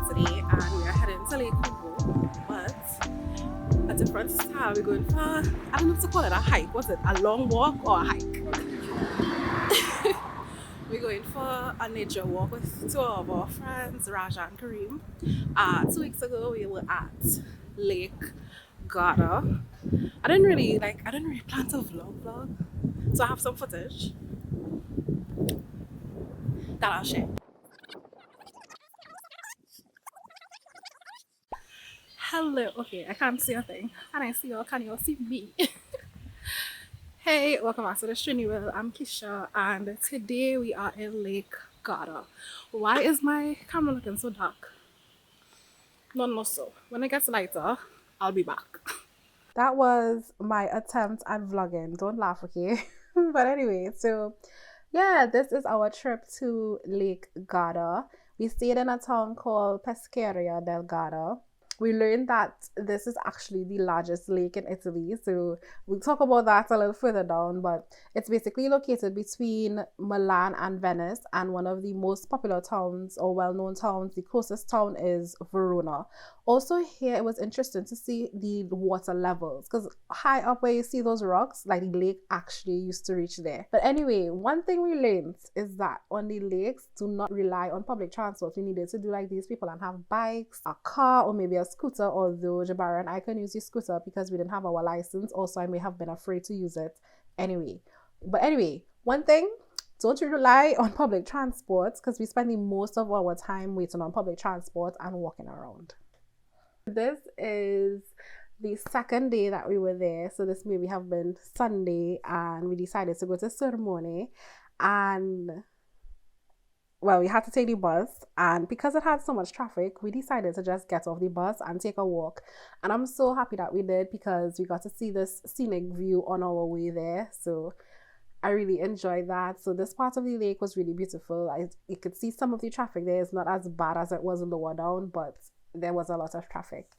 Saturday and we are heading to Lake Como, but a different style. We're going for, I don't know what to call it, a hike. Was it a long walk or a hike? We're going for a nature walk with two of our friends, Raja and Kareem. 2 weeks ago we were at Lake Garda. I didn't really plan to vlog. So I have some footage that I'll share. Hello, okay, I can't see a thing. Can I see y'all? Can you all see me? Hey, welcome back to the Trinewill. I'm Kisha, and today we are in Lake Garda. Why is my camera looking so dark? Not more so. When it gets lighter, I'll be back. That was my attempt at vlogging. Don't laugh, okay? But anyway, so yeah, this is our trip to Lake Garda. We stayed in a town called Pescheria del Garda. We learned that this is actually the largest lake in Italy. So we'll talk about that a little further down, but it's basically located between Milan and Venice, and one of the most popular towns or well-known towns. The closest town is Verona. Also here, it was interesting to see the water levels, because high up where you see those rocks, like the lake actually used to reach there. But anyway, one thing we learned is that on the lakes, do not rely on public transport. We needed to do like these people and have bikes, a car, or maybe a scooter, although Jabara and I can use the scooter because we didn't have our license. Also, I may have been afraid to use it anyway. But anyway, one thing, don't rely on public transport, because we spend the most of our time waiting on public transport and walking around. This is the second day that we were there. So this maybe have been Sunday, and we decided to go to Sirmione, and well, we had to take the bus, and because it had so much traffic, we decided to just get off the bus and take a walk. And I'm so happy that we did, because we got to see this scenic view on our way there. So I really enjoyed that. So this part of the lake was really beautiful. You could see some of the traffic there. It's not as bad as it was lower down, but there was a lot of traffic.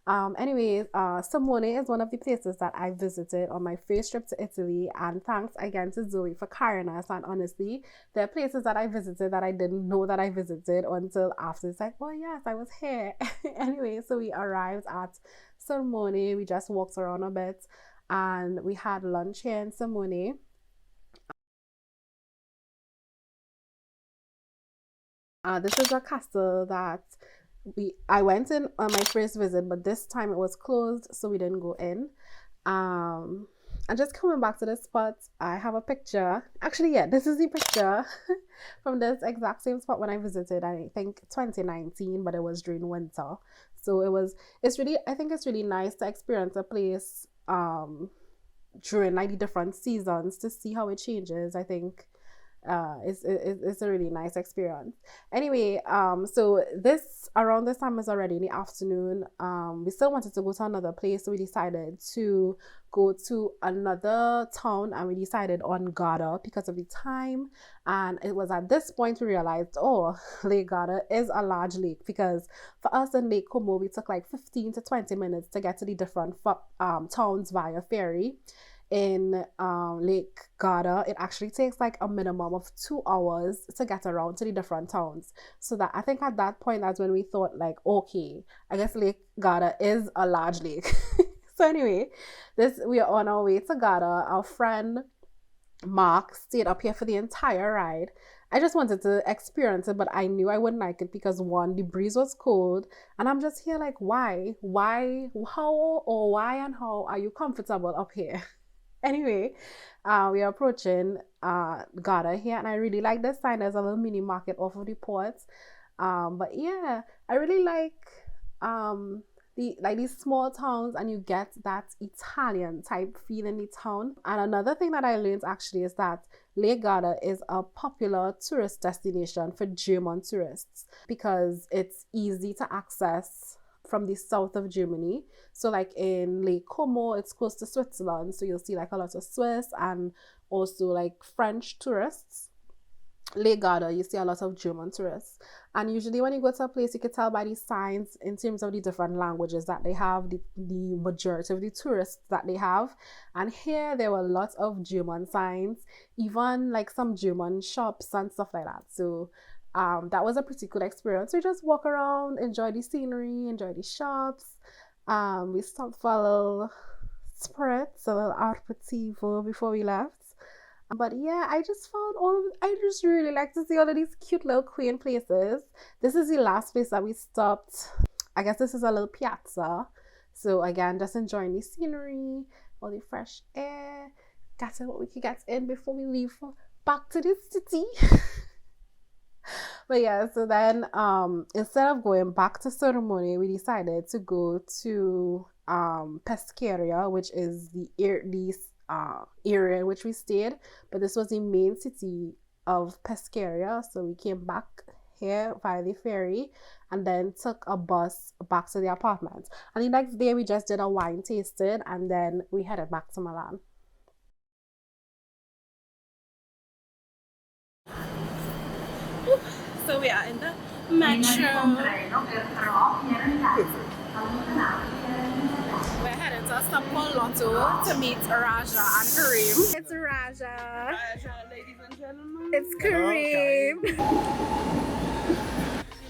Anyways, Sirmione is one of the places that I visited on my first trip to Italy, and thanks again to Zoe for carrying us. And honestly, there are places that I visited that I didn't know that I visited until after. It's like, oh yes, I was here. Anyway, so we arrived at Sirmione. We just walked around a bit, and we had lunch here in Sirmione. This is a castle that I went in on my first visit, but this time it was closed, so we didn't go in. And just coming back to the spot, I have a picture. Actually, yeah, this is the picture from this exact same spot when I visited. I think 2019, but it was during winter. So I think it's really nice to experience a place during like the different seasons to see how it changes. I think it's a really nice experience. Anyway, so around this time is already in the afternoon. We still wanted to go to another place, so we decided to go to another town, and we decided on Garda because of the time. And it was at this point we realized, oh, Lake Garda is a large lake, because for us in Lake Como, we took like 15 to 20 minutes to get to the different towns via ferry. In Lake Garda, it actually takes like a minimum of 2 hours to get around to the different towns. So that I think at that point, that's when we thought like, okay, I guess Lake Garda is a large lake. So anyway, we are on our way to Garda. Our friend Mark stayed up here for the entire ride. I just wanted to experience it, but I knew I wouldn't like it because one, the breeze was cold, and I'm just here like, why, how are you comfortable up here? Anyway, we are approaching Garda here, and I really like this sign. There's a little mini market off of the port. But yeah, I really like these small towns, and you get that Italian type feel in the town. And another thing that I learned actually is that Lake Garda is a popular tourist destination for German tourists because it's easy to access from the south of Germany. So like in Lake Como, it's close to Switzerland, so you'll see like a lot of Swiss and also like French tourists. Lake Garda, you see a lot of German tourists. And usually when you go to a place, you can tell by the signs in terms of the different languages that they have, the majority of the tourists that they have. And here there were lots of German signs, even like some German shops and stuff like that. So That was a pretty good experience. We just walk around, enjoy the scenery, enjoy the shops. We stopped for a little spritz, a little aperitivo before we left. But yeah, I just found I just really like to see all of these cute little quaint places. This is the last place that we stopped. I guess this is a little piazza. So again, just enjoying the scenery, all the fresh air, getting what we could get in before we leave back to the city. But yeah, so then instead of going back to Sirmione, we decided to go to Pescheria, which is the area in which we stayed, but this was the main city of Pescheria. So we came back here via the ferry and then took a bus back to the apartment. And the next day we just did a wine tasting and then we headed back to Milan. So we are in the metro. We're headed to a stop called Lotto to meet Raja and Kareem. It's Raja. Ladies and gentlemen. It's Kareem.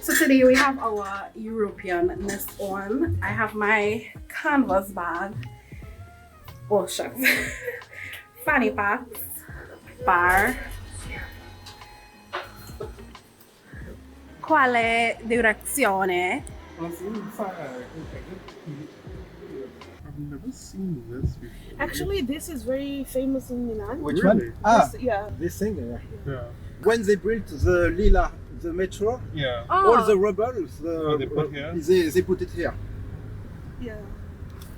So today we have our European-ness on. I have my canvas bag. Oh shucks. Fanny packs. Bar. Quale direzione? I've never seen this before. Actually, this is very famous in Milan. Which Really? one? Ah, Yeah. this thing. Yeah. When they built the Lila, the metro, Yeah. all the rubbles, they put here? they put it here. Yeah.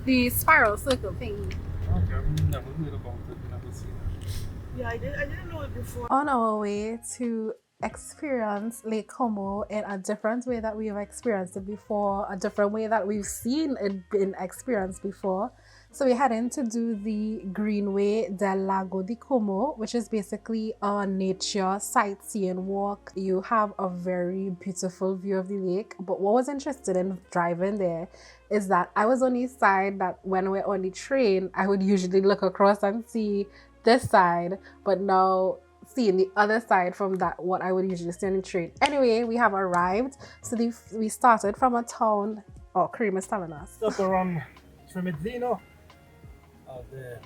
The spiral circle thing. Okay, I've never heard about it, never seen it. Yeah, I didn't know it before. On our way to experience Lake Como in a different way that we've experienced it before, a different way that we've seen it been experienced before. So we heading to do the Greenway del Lago di Como, which is basically a nature sightseeing walk. You have a very beautiful view of the lake. But what was interesting in driving there is that I was on the side that when we're on the train, I would usually look across and see this side, but now seeing the other side from that what I would usually see on the train. Anyway, we have arrived. So we started from a town. Oh, Kareem is telling us. Stop around Tremezzino,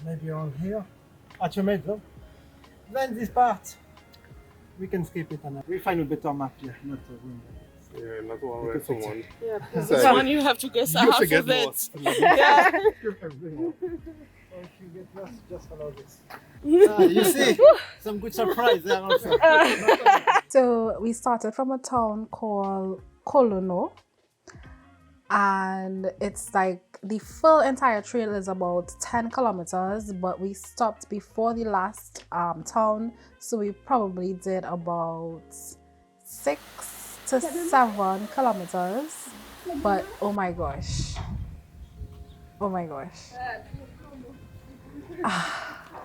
maybe around here, at Tremezzo. Then this part, we can skip it and we'll find a better map here, not a room. Yeah, not one way from one. Yeah, because So this one you have to guess half should get of it. lost. Yeah. So if you get lost, just follow this. You see, some good surprise there also. So we started from a town called Colono, and it's like the full entire trail is about 10 kilometers, but we stopped before the last town, so we probably did about 6 to 7 kilometers. But oh my gosh,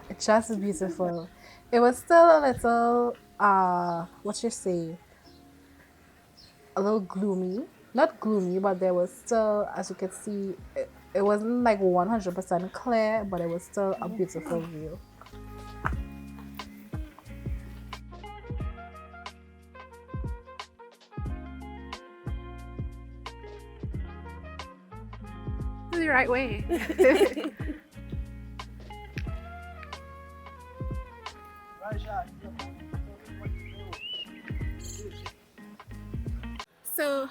it's just beautiful. It was still a little what you say, a little gloomy. Not gloomy, but there was still, as you can see, it wasn't like 100% clear, but it was still a beautiful view. This is the right way. So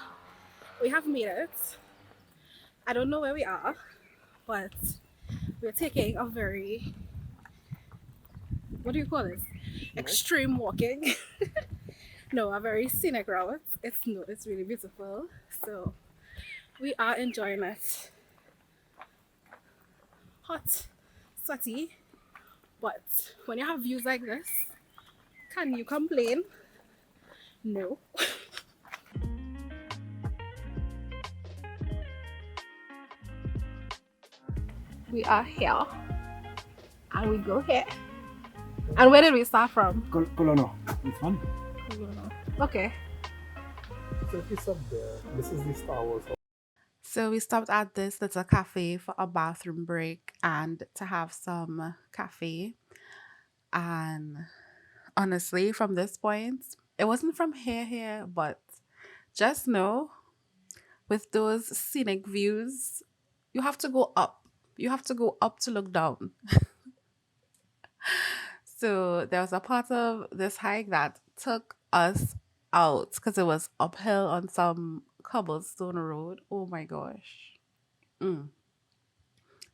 we have made it. I don't know where we are, but we're taking a very, what do you call this? Extreme walking. No, a very scenic route. It's really beautiful. So we are enjoying it. Hot, sweaty, but when you have views like this, can you complain? No. We are here and we go here. And where did we start from? Colono, this one. Okay. So if you stop there, this is the Star Wars. So we stopped at this little cafe for a bathroom break and to have some cafe. And honestly, from this point, It wasn't from here, but just know with those scenic views, you have to go up. You have to go up to look down. So there was a part of this hike that took us out because it was uphill on some cobblestone road. Oh my gosh. Mm.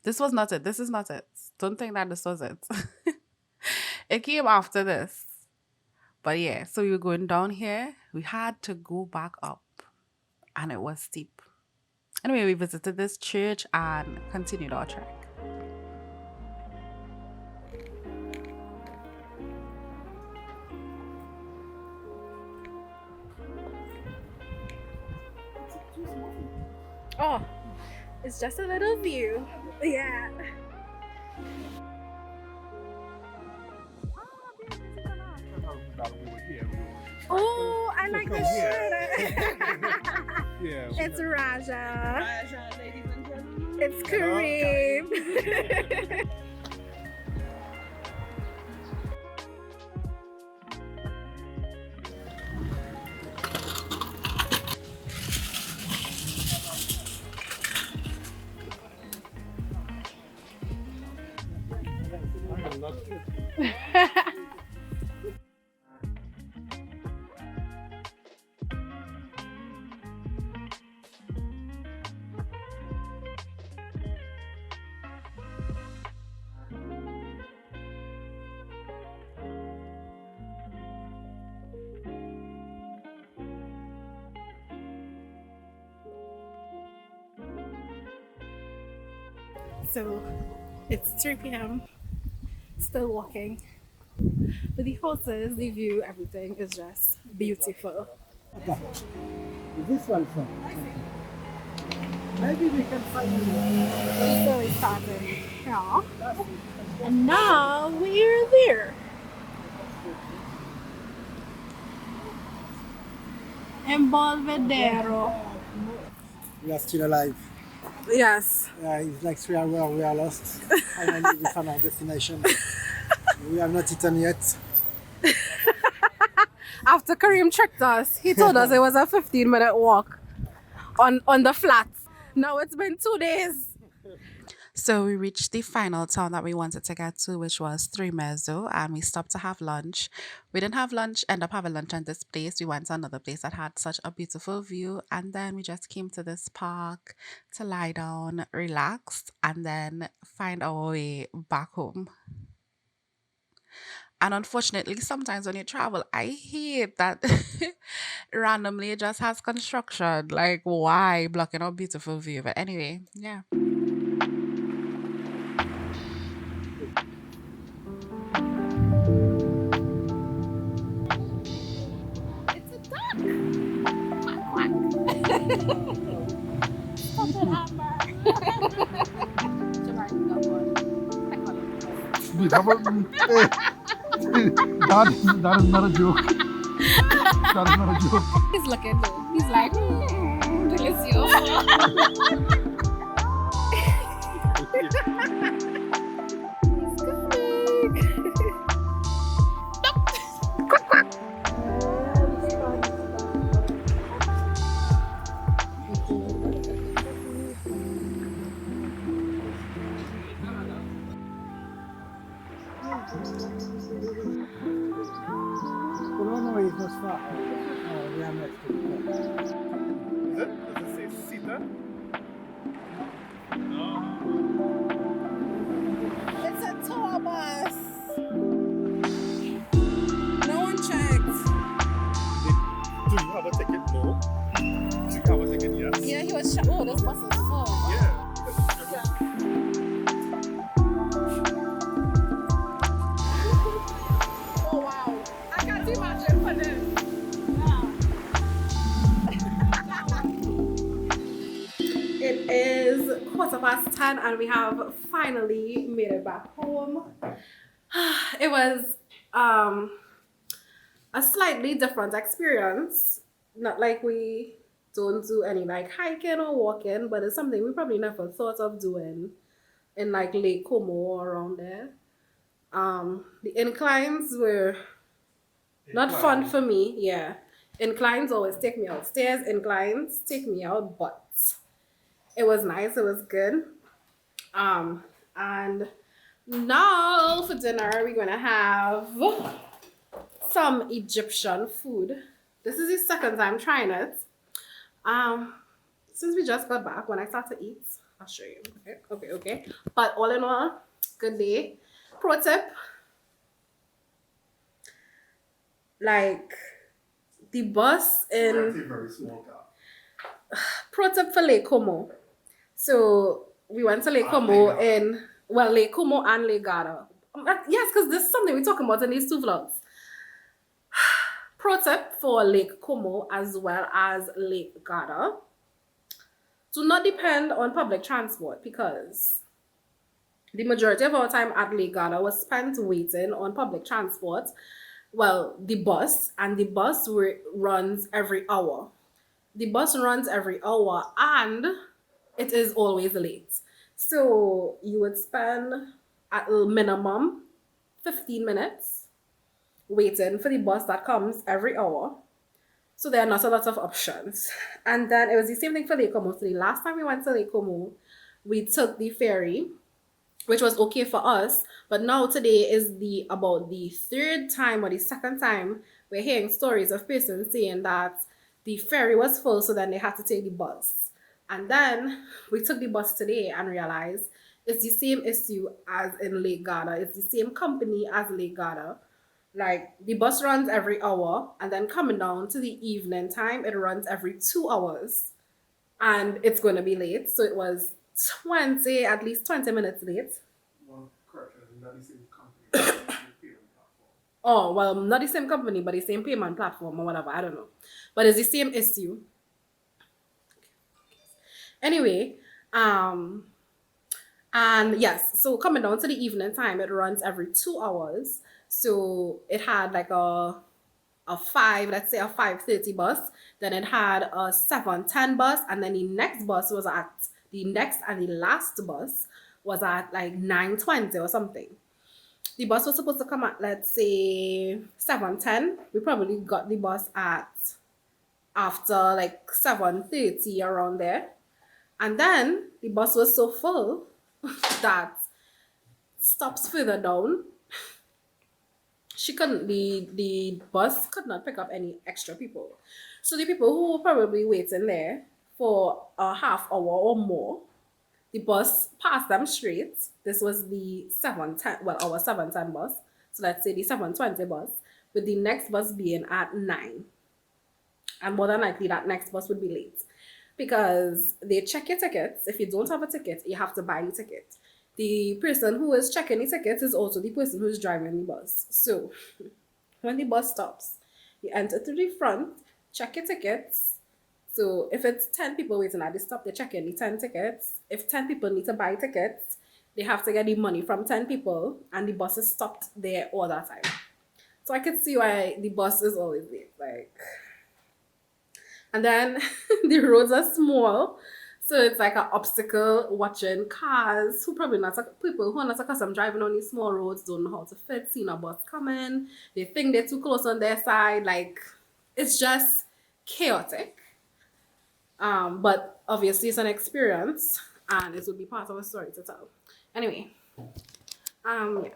This was not it. This is not it. Don't think that this was it. It came after this. But yeah, so we were going down here. We had to go back up, and it was steep. Anyway, we visited this church and continued our trek. Oh, it's just a little view. Yeah. Oh, I like the shirt. Yeah. It's Raja. Raja, ladies and gentlemen. It's Kareem. So it's 3 p.m. Still walking. With the horses, the view, everything is just beautiful. This one, sir. Maybe we can find So we started here. And now we're there. In Belvedere. We are still alive. Yes. It's like 3 hours we are lost. Finally, we found our destination. We have not eaten yet. After Kareem tricked us, he told us it was a 15-minute walk on the flats. Now it's been 2 days. So we reached the final town that we wanted to get to, which was Trimezzo, and we stopped to have lunch. We didn't have lunch, end up having lunch at this place. We went to another place that had such a beautiful view, and then we just came to this park to lie down, relax, and then find our way back home. And unfortunately, sometimes when you travel, I hate that randomly it just has construction. Like, why blocking our beautiful view? But anyway, yeah. It's a duck! Quack, quack. Stop it, Amber. That is not a joke. That is not a joke. He's looking though. He's like, delicious. He's coming. Quack, quack. Colombo is not far. We are next to it. Is it? Does it say Sita? No. It's a tour bus. No one checked. Do you have a ticket? No. Do you have a ticket? Yes. Yeah, he was oh, this bus is full. Yeah. Oh wow. I can't imagine for this. It is 10:15 and we have finally made it back home. It was a slightly different experience. Not like we don't do any like hiking or walking, but it's something we probably never thought of doing in like Lake Como or around there. The inclines were Not fun for me, yeah. Inclines always take me out. Stairs, inclines take me out, but it was nice, it was good. And now for dinner we're gonna have some Egyptian food. This is the second time trying it. Since we just got back, when I start to eat, I'll show you. Okay. But all in all, good day. Pro tip, like the bus in Very small car. pro tip for Lake Como. So we went to Lake Como Lake Como and Lake Garda. Yes, because this is something we're talking about in these two vlogs. Pro tip for Lake Como as well as Lake Garda. Do not depend on public transport because the majority of our time at Lake Garda was spent waiting on public transport. Well, the bus, and the bus runs every hour. The bus runs every hour and it is always late. So you would spend at a minimum 15 minutes waiting for the bus that comes every hour. So there are not a lot of options. And then it was the same thing for Lake Como. So the last time we went to Lake Como, we took the ferry, which was okay for us. But now today is about the third time or the second time we're hearing stories of persons saying that the ferry was full, so then they had to take the bus. And then we took the bus today and realized it's the same issue as in Lake Garda. It's the same company as Lake Garda. Like the bus runs every hour, and then coming down to the evening time, it runs every 2 hours, and it's going to be late. So it was at least 20 minutes late. Well, correction, not the same company. The same payment platform. Oh, well, not the same company, but the same payment platform or whatever. I don't know. But it's the same issue. Anyway, and yes, so coming down to the evening time, it runs every 2 hours. So it had like a 5:30 bus. Then it had a 7:10 bus, and then the next and the last bus was at like 9:20 or something. The bus was supposed to come at, let's say, 7:10. We probably got the bus at after like 7:30 around there. And then the bus was so full that stops further down, the bus could not pick up any extra people. So the people who were probably waiting there for a half hour or more, the bus passed them straight. This was the 7:10, our 7:10 bus. So let's say the 7:20 bus, with the next bus being at 9. And more than likely that next bus would be late. Because they check your tickets. If you don't have a ticket, you have to buy the ticket. The person who is checking the tickets is also the person who is driving the bus. So when the bus stops, you enter to the front, check your tickets. So if it's 10 people waiting at the stop, they're checking the 10 tickets. If 10 people need to buy tickets, they have to get the money from 10 people, and the bus is stopped there all that time. So I can see why the bus is always late. And then the roads are small, so it's like an obstacle watching cars people who are not accustomed driving on these small roads, don't know how to fit, seeing a bus coming, they think they're too close on their side. Like, it's just chaotic. But obviously it's an experience, and it would be part of a story to tell. Anyway, yeah.